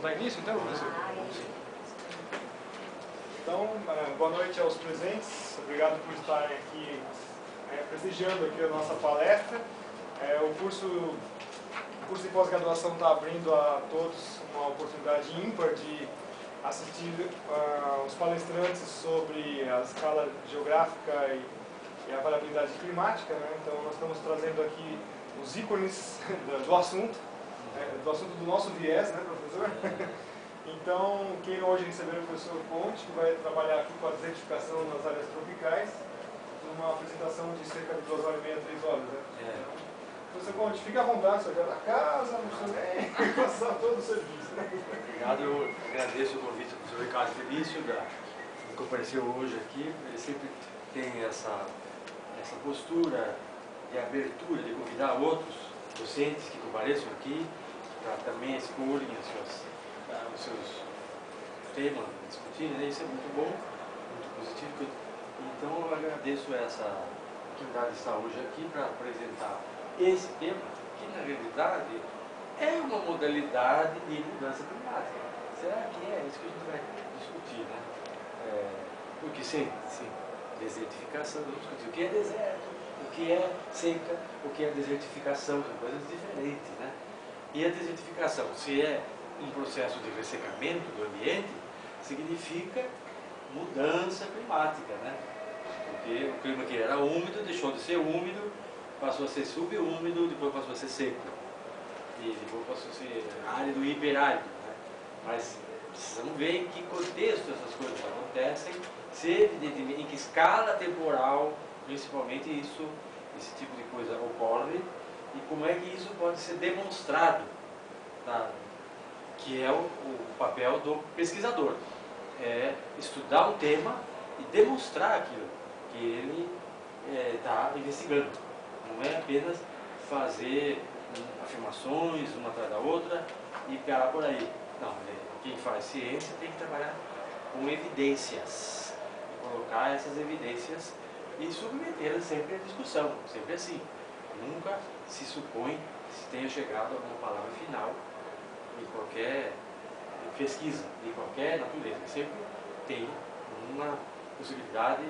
dar início, então, professor? Então, boa noite aos presentes. Obrigado por estarem aqui prestigiando aqui a nossa palestra. O curso de pós-graduação está abrindo a todos uma oportunidade ímpar de assistir os palestrantes sobre a escala geográfica e a variabilidade climática, né? Então, nós estamos trazendo aqui os ícones do assunto do nosso viés, né, professor? Então, quem hoje recebeu o professor Ponte, que vai trabalhar aqui com a desertificação nas áreas tropicais, numa apresentação de cerca de 2 horas e meia, 3 horas, né? Então, professor Ponte, fique à vontade, senhor já da casa, não precisa nem passar todo o serviço. Obrigado, eu agradeço o convite do professor Ricardo Felício, que compareceu hoje aqui. Ele sempre tem essa postura de abertura, de convidar outros docentes que compareçam aqui para também exporem os seus temas, discutirem, né? Isso é muito bom, muito positivo. Então eu agradeço essa oportunidade de estar hoje aqui para apresentar esse tema, que na realidade é uma modalidade de mudança climática. Será que é isso que a gente vai discutir, né? Porque sim, desertificação, vamos discutir o que é deserto, o que é seca, o que é desertificação, são coisas diferentes, né? E a desertificação, se é um processo de ressecamento do ambiente, significa mudança climática, né? Porque o clima que era úmido deixou de ser úmido, passou a ser subúmido, depois passou a ser seco. E depois passou a ser árido e hiperárido, né? Mas precisamos ver em que contexto essas coisas acontecem, se evidentemente em que escala temporal, principalmente esse tipo de coisa ocorre, e como é que isso pode ser demonstrado, tá? Que é o papel do pesquisador, é estudar um tema e demonstrar aquilo que ele está investigando. Não é apenas fazer afirmações uma atrás da outra e parar por aí. Não, quem faz ciência tem que trabalhar com evidências, e colocar essas evidências e submetê-las sempre à discussão, sempre assim. Nunca se supõe que se tenha chegado a uma palavra final em qualquer pesquisa, de qualquer natureza. Sempre tem uma possibilidade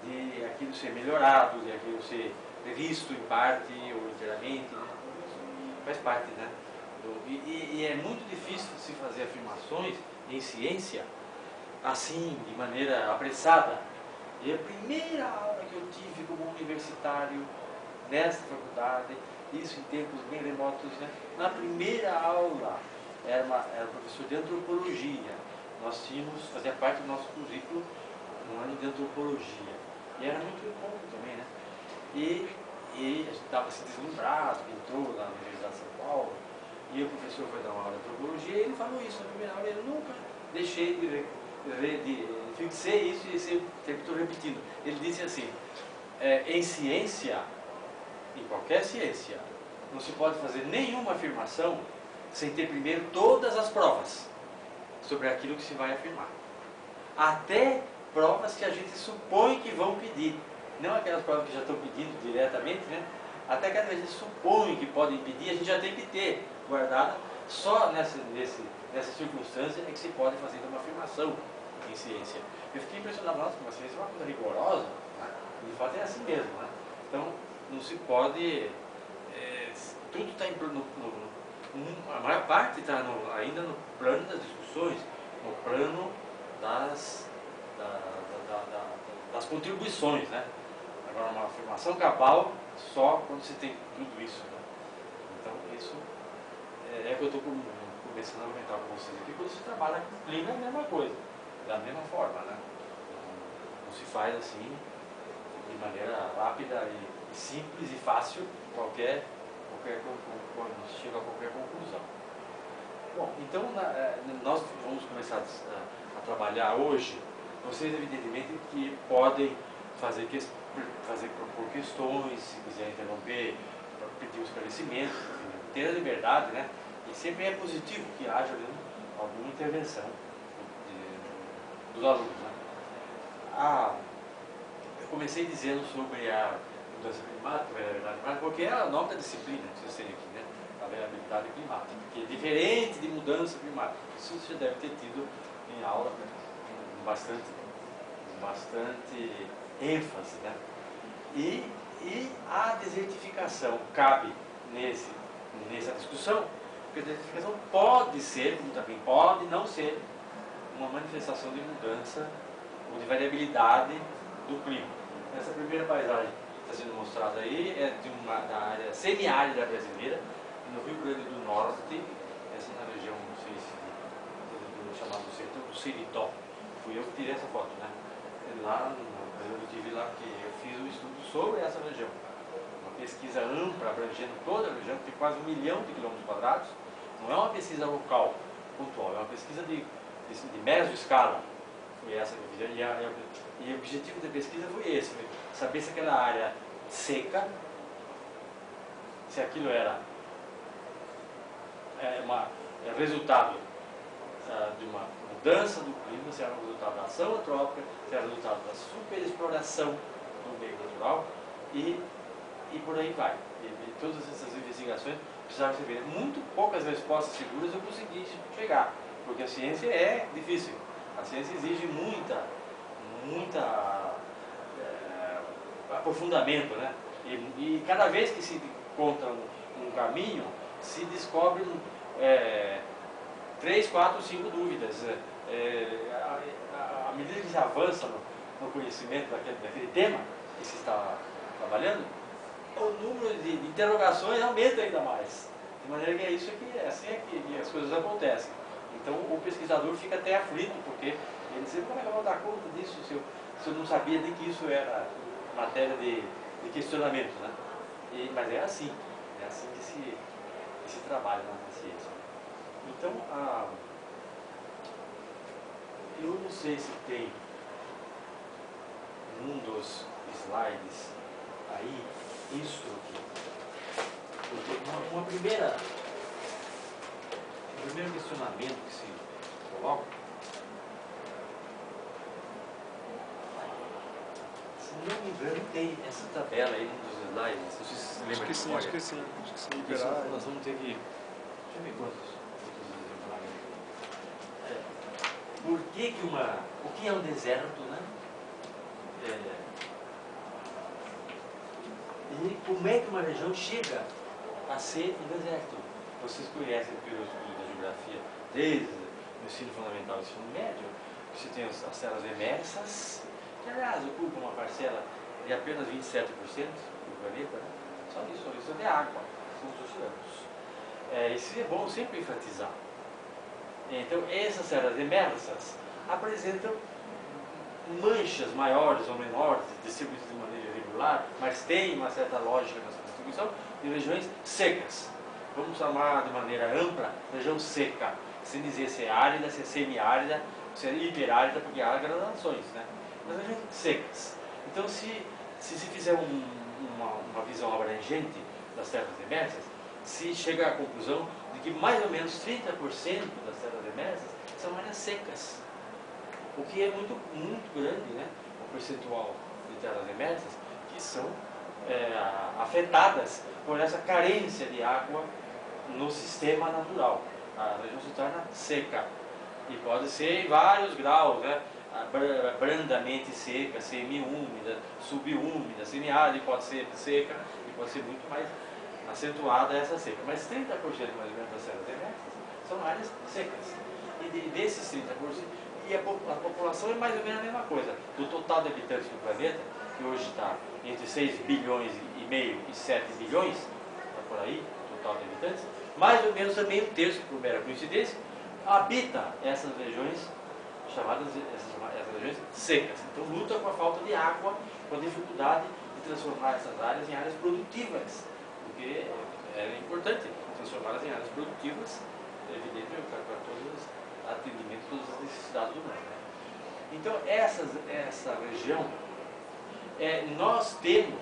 de aquilo ser melhorado, de aquilo ser revisto em parte ou inteiramente, né? Faz parte, né? E é muito difícil se fazer afirmações em ciência assim, de maneira apressada. E a primeira aula que eu tive como universitário nesta faculdade, isso em tempos bem remotos, né? Na primeira aula era professor de antropologia. Nós fazia parte do nosso currículo um ano de antropologia. E era muito bom também, né? E a gente estava se deslumbrado, entrou na Universidade de São Paulo, e o professor foi dar uma aula de antropologia, e ele falou isso na primeira aula, ele nunca deixei de fixei isso e sempre estou repetindo. Ele disse assim, em ciência, em qualquer ciência, não se pode fazer nenhuma afirmação sem ter primeiro todas as provas sobre aquilo que se vai afirmar. Até provas que a gente supõe que vão pedir. Não aquelas provas que já estão pedindo diretamente, né? Até aquelas que a gente supõe que podem pedir, a gente já tem que ter guardada. Só nessa circunstância é que se pode fazer uma afirmação em ciência. Eu fiquei impressionado, nossa, mas a ciência é uma coisa rigorosa, né? E de fato é assim mesmo, né? Então, não se pode... tudo está a maior parte está ainda no plano das discussões, no plano das contribuições, né? Agora, uma afirmação cabal só quando você tem tudo isso, né? Então, isso é que eu estou começando a comentar com vocês aqui. Quando você trabalha com clima, é a mesma coisa, da mesma forma, né? Não se faz assim, de maneira rápida e simples e fácil, quando se chega a qualquer conclusão. Bom, então nós vamos começar a trabalhar hoje. Vocês evidentemente que podem propor questões, se quiserem interromper, pedir um esclarecimento, ter a liberdade, né? E sempre é positivo que haja alguma intervenção dos alunos, né? Eu comecei dizendo sobre a mudança climática, porque é o nome da disciplina que vocês têm aqui, né? A variabilidade climática, que é diferente de mudança climática. Isso você já deve ter tido em aula com bastante ênfase, né? E a desertificação cabe nessa discussão, porque a desertificação pode ser, como também pode não ser, uma manifestação de mudança ou de variabilidade do clima. Essa primeira paisagem que está sendo mostrada aí é da área semiárida brasileira, no Rio Grande do Norte, essa na região, não sei se do chamado sertão do Seritó. Fui eu que tirei essa foto, né? Lá, eu tive lá que eu fiz um estudo sobre essa região. Uma pesquisa ampla, abrangendo toda a região, que tem quase 1 milhão de quilômetros quadrados. Não é uma pesquisa local, pontual, é uma pesquisa de mesoescala. Foi essa que eu fiz. E o objetivo da pesquisa foi esse, foi saber se aquela área seca, se aquilo era resultado de uma mudança do clima, se era um resultado da ação antrópica, se era resultado da superexploração do meio natural e por aí vai. E todas essas investigações precisavam ser feitas. Muito poucas respostas seguras eu consegui chegar, porque a ciência é difícil. A ciência exige muito aprofundamento, né? E cada vez que se encontra um caminho, se descobre 3, 4, 5 dúvidas. À medida que se avança no conhecimento daquele tema que se está trabalhando, o número de interrogações aumenta ainda mais. De maneira que assim é que as coisas acontecem. Então o pesquisador fica até aflito, porque ele diz, como é que eu vou dar conta disso se eu não sabia nem que isso era matéria de questionamento, né? Mas é assim que se trabalha na ciência. Então, eu não sei se tem um dos slides aí, isso aqui. Um primeiro questionamento que se coloca, se não me engano, tem essa tabela aí num dos slides. Não sei se você lembra. Acho que sim. Nós vamos ter que... Deixa eu ver quantos por que o que é um deserto, né? E como é que uma região chega a ser um deserto? Vocês conhecem pelo estudo da geografia desde o ensino fundamental e o ensino médio, você tem as serras emersas, que aliás ocupam uma parcela de apenas 27% do planeta, né? Só isso é de água, são os oceanos. Isso é bom sempre enfatizar. Então, essas serras emersas apresentam manchas maiores ou menores, distribuídas de maneira irregular, mas tem uma certa lógica nessa distribuição, de regiões secas. Vamos chamar de maneira ampla região seca, sem dizer se é árida, se é semiárida, se é hiperárida, porque há gradações, né? Mas regiões secas. Então, se fizer uma visão abrangente das terras emersas, se chega à conclusão de que mais ou menos 30% das terras emersas são áreas secas, o que é muito grande, né? O percentual de terras emersas que são afetadas por essa carência de água no sistema natural. A região se torna seca e pode ser em vários graus, né? Brandamente seca, semi-úmida, subúmida, semiárida, pode ser seca e pode ser muito mais acentuada essa seca. Mas 30% mais ou menos das terras emersas são áreas secas. E desses 30%, a população é mais ou menos a mesma coisa. Do total de habitantes do planeta, que hoje está entre 6 bilhões e meio e 7 bilhões, está por aí, total de habitantes, mais ou menos também um terço, por mera coincidência, habita essas regiões chamadas essas regiões secas. Então luta com a falta de água, com a dificuldade de transformar essas áreas em áreas produtivas, porque é importante transformá-las em áreas produtivas, evidentemente, para todos os atendimentos, todas as necessidades do mundo, né? Então essa região, nós temos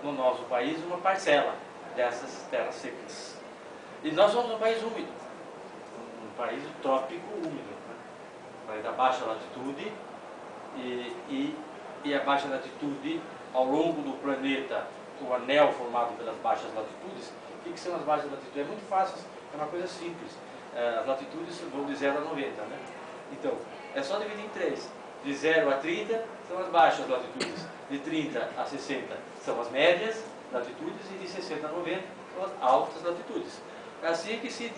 no nosso país uma parcela dessas terras secas. E nós somos um país úmido, um país trópico úmido, né? Um país da baixa latitude, e a baixa latitude ao longo do planeta o anel formado pelas baixas latitudes. O que são as baixas latitudes? É muito fácil, é uma coisa simples. As latitudes vão de 0 a 90, né? Então, é só dividir em 3. De 0 a 30 são as baixas latitudes, de 30 a 60 são as médias latitudes e de 60 a 90 são as altas latitudes. É assim que se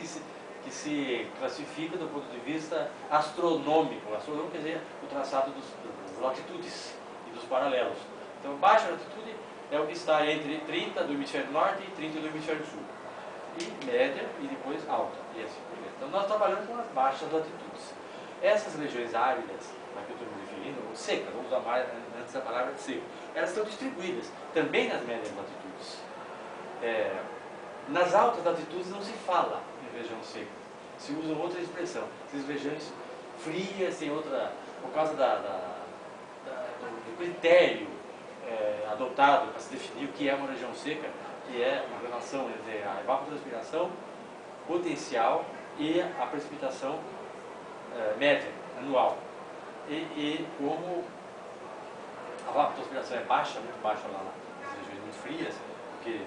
classifica do ponto de vista astronômico. Astronômico quer dizer o traçado das latitudes e dos paralelos. Então, baixa latitude é o que está entre 30 do hemisfério norte e 30 do hemisfério sul. E média e depois alta. E assim por diante. Então, nós trabalhamos com as baixas latitudes. Essas regiões áridas, a que eu estou me referindo, ou secas, vamos usar mais antes da palavra de seco, elas estão distribuídas também nas médias latitudes. Nas altas latitudes não se fala em região seca, se usa outra expressão. Essas regiões frias têm outra, por causa do critério adotado para se definir o que é uma região seca, que é uma relação entre a evapotranspiração potencial e a precipitação média, anual. E como a evapotranspiração é baixa, muito baixa lá nas regiões muito frias, porque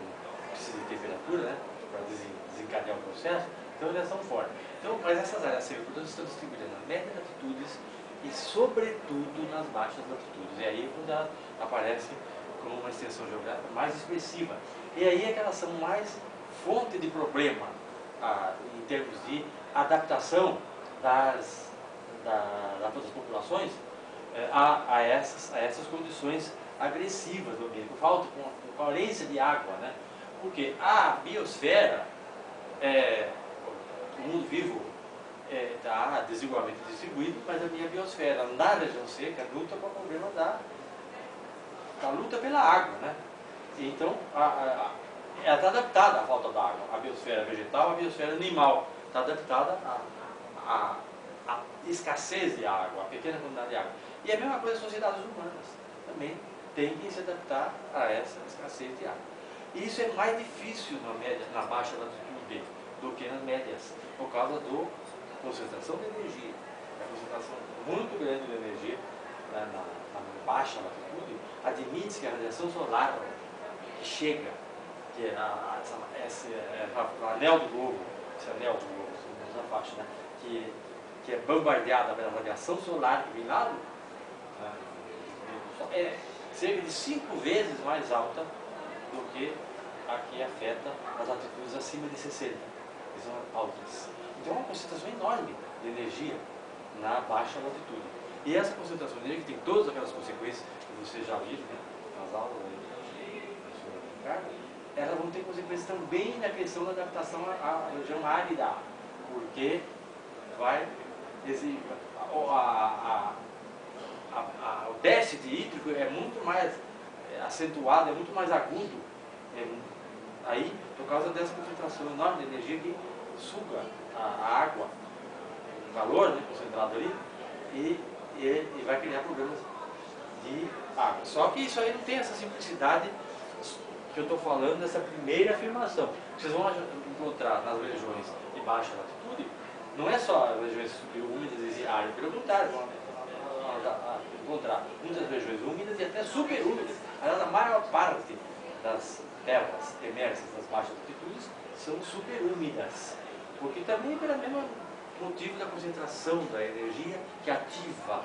precisa de temperatura, né, para desencadear o processo, então elas são fortes. Então, mas essas áreas secas, portanto, estão distribuídas nas médias latitudes e, sobretudo, nas baixas latitudes. E aí quando elas aparecem como uma extensão geográfica mais expressiva. E aí é que elas são mais fonte de problema em termos de adaptação das populações a essas condições agressivas do ambiente, por carência de água, né? Porque a biosfera, o mundo vivo está desigualmente distribuído, mas a minha biosfera na região seca luta com o problema da luta pela água, né? Então, ela está adaptada à falta d'água. A biosfera vegetal, a biosfera animal está adaptada à escassez de água, a pequena quantidade de água. E a mesma coisa as sociedades humanas também têm que se adaptar a essa escassez de água. E isso é mais difícil na baixa latitude do que nas médias, por causa da concentração de energia. A concentração muito grande de energia na baixa latitude admite que a radiação solar que chega, que é o anel do globo, esse anel do globo, essa faixa, né, que é bombardeada pela radiação solar que vem lá é cerca de 5 vezes mais alta do que a que afeta as latitudes acima de 60, que são altas. Então é uma concentração enorme de energia na baixa latitude. E essa concentração de energia, que tem todas aquelas consequências que vocês já viram, né, nas aulas elas vão ter consequências também na questão da adaptação à região árida, porque vai o déficit hídrico é muito mais acentuado, é muito mais agudo aí, por causa dessa concentração enorme de energia que suga a água, o calor, né, concentrado ali, e vai criar problemas de água. Só que isso aí não tem essa simplicidade que eu estou falando dessa primeira afirmação. Vocês vão encontrar nas regiões de baixa latitude, não é só as regiões subúmidas e áridas, pelo contrário, vão encontrar muitas regiões úmidas e até superúmidas. Aliás, a maior parte das terras emersas das baixas latitudes são superúmidas, porque também pelo mesmo motivo da concentração da energia que ativa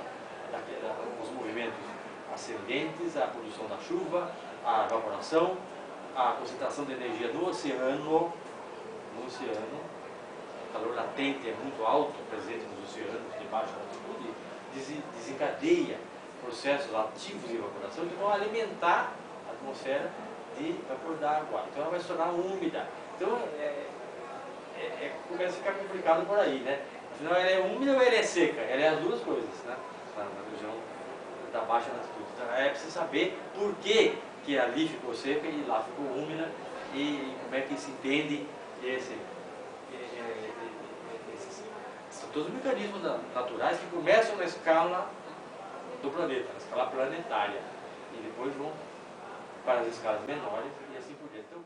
os movimentos ascendentes, a produção da chuva, a evaporação, a concentração de energia no oceano, o calor latente é muito alto, presente nos oceanos de baixa latitude, desencadeia processos ativos de evaporação que vão alimentar a atmosfera de vapor d'água. Então ela vai se tornar úmida. Então começa a ficar complicado por aí, né? Afinal, ela é úmida ou ela é seca? Ela é as duas coisas, né? Na região da baixa latitude. Então é preciso saber por que ali ficou seca e lá ficou úmida e como é que se entende são todos os mecanismos naturais que começam na escala do planeta, na escala planetária, e depois vão para as escalas menores e assim por diante. Então,